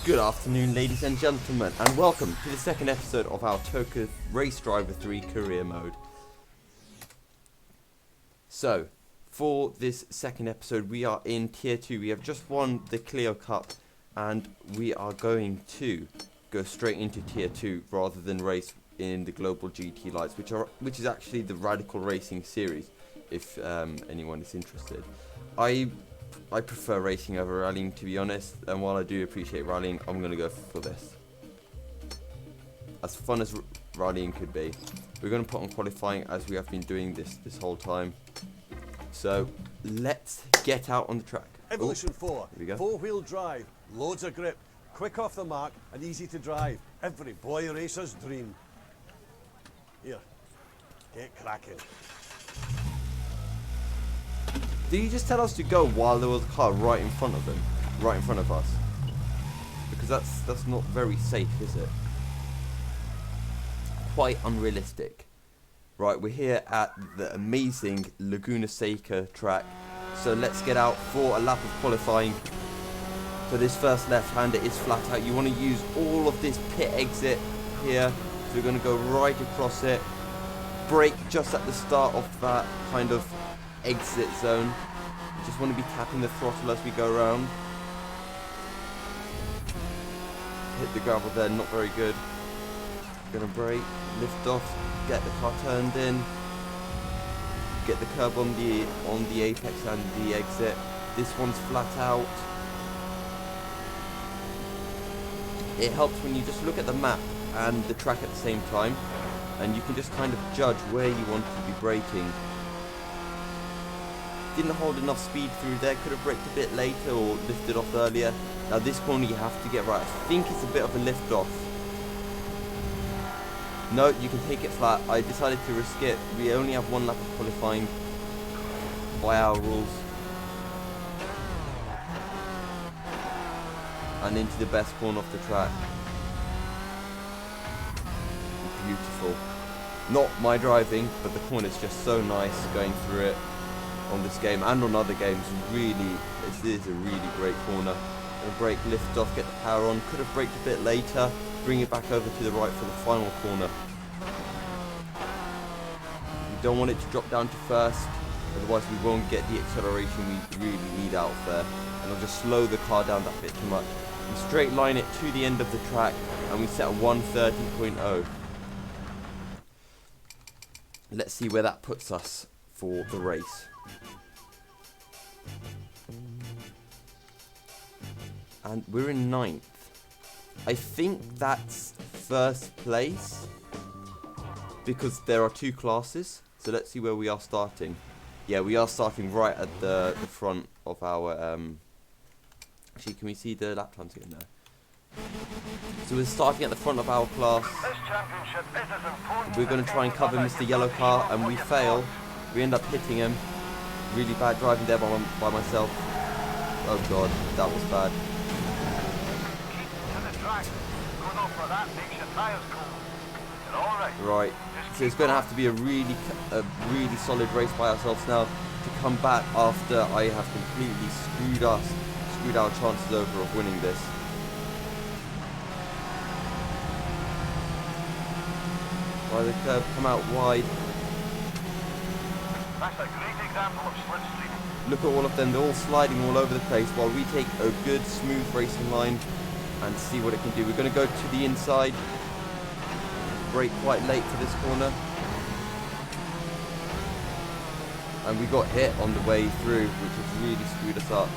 Good afternoon, ladies and gentlemen, and welcome to the second episode of our TOCA Race Driver 3 career mode. So, for this second episode, we are in Tier 2. We have just won the Clio Cup, and we are going to go straight into Tier 2 rather than race in the Global GT Lights, which is actually the Radical Racing series, if anyone is interested. I prefer racing over rallying, to be honest, and while I do appreciate rallying, I'm going to go for this. As fun as rallying could be. We're going to put on qualifying as we have been doing this whole time. So, let's get out on the track. Evolution 4, here we go. Four-wheel drive, loads of grip, quick off the mark and easy to drive. Every boy racer's dream. Here, get cracking. Did you just tell us to go while there was a car right in front of them? Right in front of us? Because that's not very safe, is it? Quite unrealistic. Right, we're here at the amazing Laguna Seca track. So let's get out for a lap of qualifying. For this first left-hander is flat out. You want to use all of this pit exit here. So we're going to go right across it. Brake just at the start of that kind of exit zone. Just want to be tapping the throttle as we go around. Hit the gravel there, not very good. Gonna brake, lift off, get the car turned in, get the curb on the apex and the exit. This one's flat out. It helps when you just look at the map and the track at the same time, and you can just kind of judge where you want to be braking. Didn't hold enough speed through there, could have braked a bit later or lifted off earlier. Now this corner you have to get right. I think it's a bit of a lift off. No, you can take it flat. I decided to risk it. We only have one lap of qualifying by our rules. And into the best corner of the track. Beautiful. Not my driving, but the corner's just so nice going through it. On this game and on other games, this is a really great corner. Gonna brake, lift off, get the power on. Could have braked a bit later, bring it back over to the right for the final corner. We don't want it to drop down to first, otherwise we won't get the acceleration we really need out there, and I'll just slow the car down that bit too much. We straight line it to the end of the track, and we set a 130.0. Let's see where that puts us for the race. And we're in 9th. I think that's first place because there are two classes. So let's see where we are starting. Yeah, we are starting right at the front of our... Actually, can we see the lap times again now? So we're starting at the front of our class. We're going to try and cover Mr. Yellow Car, and we fail. We end up hitting him. Really bad driving there by myself. Oh god, that was bad. Right, so it's going to have to be a really solid race by ourselves now to come back after I have completely screwed our chances over of winning this. By the curb, come out wide. That's a great example of slipstream. Look at all of them, they're all sliding all over the place while we take a good smooth racing line and see what it can do. We're going to go to the inside, brake quite late for this corner, and we got hit on the way through, which has really screwed us up.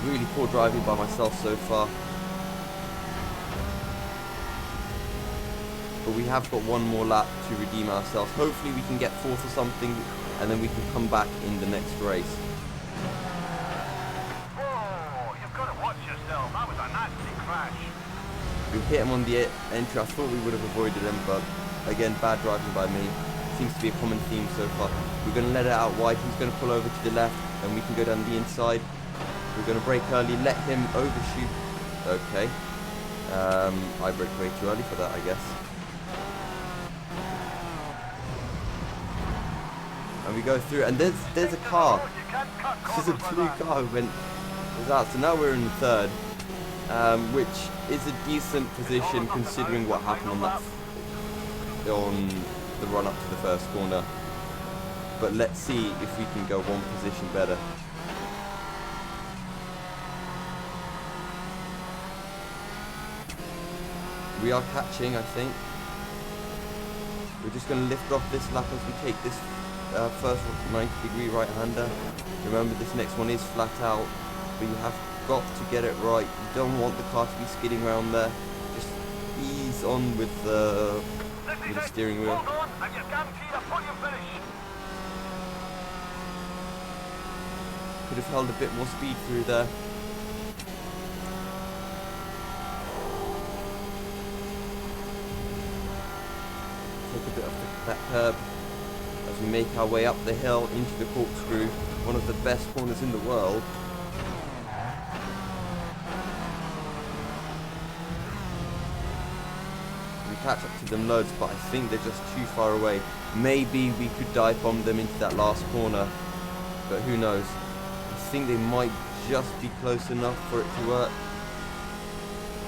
Really poor driving by myself so far. But we have got one more lap to redeem ourselves. Hopefully we can get 4th or something, and then we can come back in the next race. Oh, you've got to watch yourself. That was a nasty crash. We hit him on the entry. I thought we would have avoided him, but again, bad driving by me. Seems to be a common theme so far. We're going to let it out wide. He's going to pull over to the left, and we can go down the inside. We're going to brake early, let him overshoot. Okay. I braked way too early for that, I guess. And we go through, and there's a car. There's a blue car who was out. So now we're in 3rd. which is a decent position considering what happened on that on the run up to the first corner. But let's see if we can go one position better. We are catching, I think. We're just going to lift off this lap as we take this first 90-degree right-hander. Remember, this next one is flat out, but you have got to get it right. You don't want the car to be skidding around there. Just ease on with the steering wheel. Hold on, and you're guaranteed a podium finish. Could have held a bit more speed through there. Take a bit of that curb as we make our way up the hill into the corkscrew, one of the best corners in the world. We catch up to them loads, but I think they're just too far away. Maybe we could dive bomb them into that last corner, but who knows. I think they might just be close enough for it to work.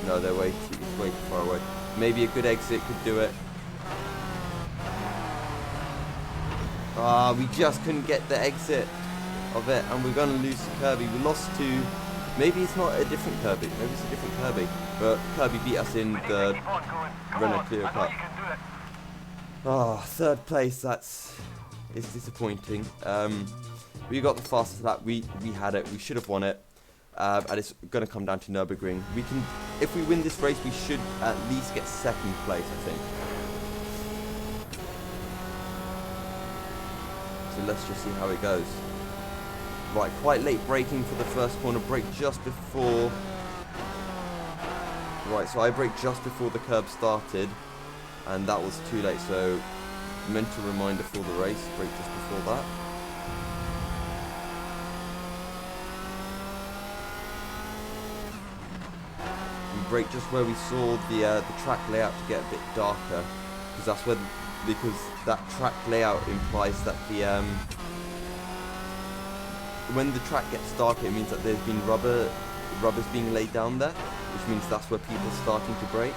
No, they're way too far away. Maybe a good exit could do it. We just couldn't get the exit of it, and we're going to lose to Kirby. We lost to... Maybe it's not a different Kirby. Maybe it's a different Kirby. But Kirby beat us in the Renault Clio Cup. Third place. It's disappointing. We got the fastest lap. We had it. We should have won it. And it's going to come down to Nürburgring. We can, if we win this race, we should at least get second place, I think. So let's just see how it goes. Right, quite late braking for the first corner. Brake just before. Right, so I braked just before the curb started, and that was too late. So mental reminder for the race. Brake just before that. We braked just where we saw the track layout to get a bit darker, because that's where. Because that track layout implies that the when the track gets darker, it means that there's been rubber's being laid down there, which means that's where people are starting to brake.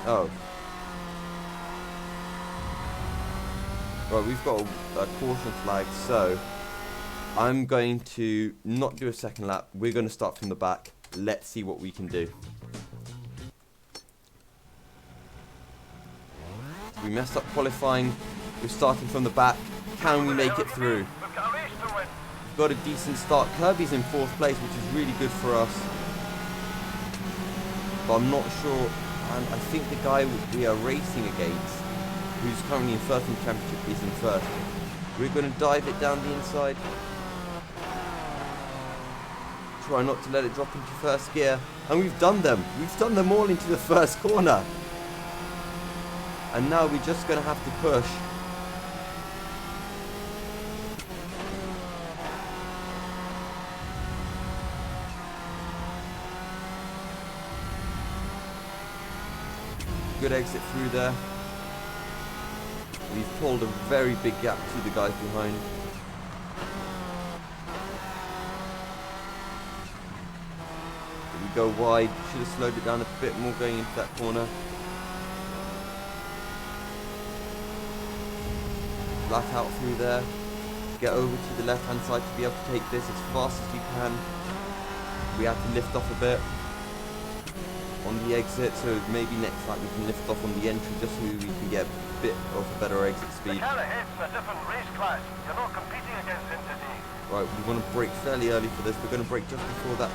Oh, right, we've got a caution flag, so I'm going to not do a second lap. We're going to start from the back. Let's see what we can do. We messed up qualifying. We're starting from the back. Can we make it through? We've got a decent start. Kirby's in 4th place, which is really good for us. But I'm not sure. And I think the guy we are racing against, who's currently in 1st in the championship, is in 1st. We're going to dive it down the inside. Try not to let it drop into 1st gear. And we've done them. We've done them all into the 1st corner. And now we're just going to have to push. Good exit through there. We've pulled a very big gap to the guys behind. We go wide. Should have slowed it down a bit more going into that corner. Flat out through there. Get over to the left hand side to be able to take this as fast as we can. We have to lift off a bit on the exit, so maybe next time we can lift off on the entry just so we can get a bit of a better exit speed. The car ahead's a different race class. You're not competing against him today. Right, we want to brake fairly early for this. We're going to brake just before that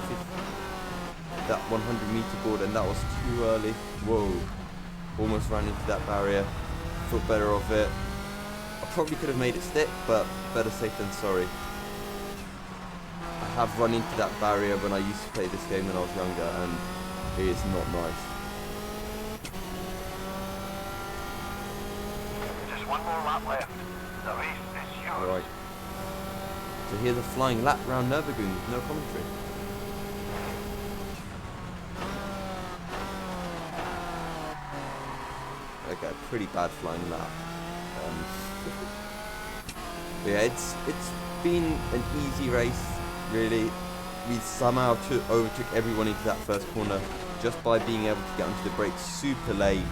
100-meter board, and that was too early. Whoa, almost ran into that barrier. Thought better of it. I probably could have made it stick, but better safe than sorry. I have run into that barrier when I used to play this game when I was younger, and it is not nice. Just one more lap left. The race is yours. Alright. So here's a flying lap round Nürburgring with no commentary. Okay, pretty bad flying lap. Yeah, it's been an easy race, really. we somehow overtook everyone into that first corner just by being able to get onto the brakes super late.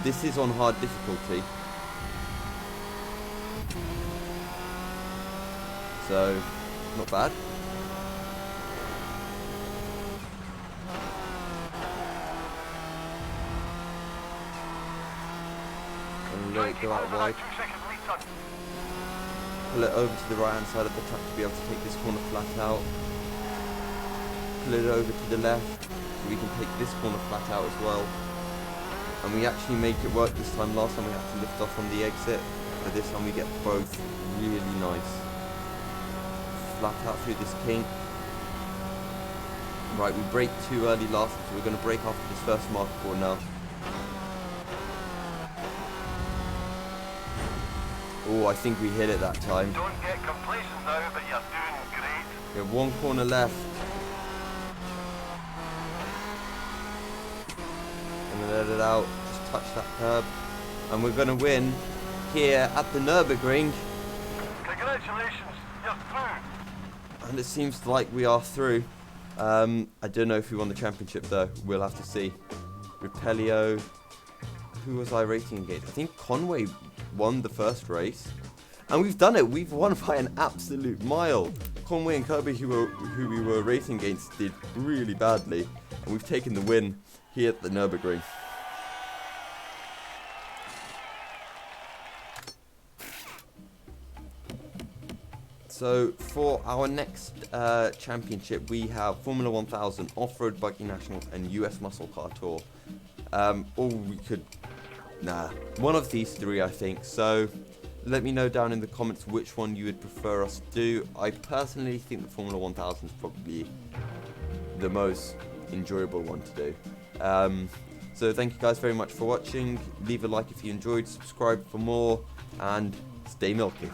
This is on hard difficulty. So, not bad. And let it go out wide. Pull it over to the right hand side of the track to be able to take this corner flat out. Pull it over to the left so we can take this corner flat out as well. And we actually make it work this time. Last time we had to lift off on the exit, but this time we get both really nice. Flat out through this kink. Right, we braked too early last time, so we're going to brake after this first marker board now. Oh, I think we hit it that time. Don't get complacent now, but you're doing great. We have one corner left. I'm going to let it out, just touch that curb. And we're going to win here at the Nürburgring. Congratulations, you're through. And it seems like we are through. I don't know if we won the championship though. We'll have to see. Repelio. Who was I racing against? I think Conway won the first race. And we've done it. We've won by an absolute mile. Conway and Kirby, who we were racing against, did really badly. And we've taken the win here at the Nürburgring. So for our next championship, we have Formula 1000, Off-Road Buggy Nationals, and US Muscle Car Tour. Or we could, one of these three, I think. So let me know down in the comments which one you would prefer us to do. I personally think the Formula 1000 is probably the most enjoyable one to do. So thank you guys very much for watching. Leave a like if you enjoyed, subscribe for more, and stay milky.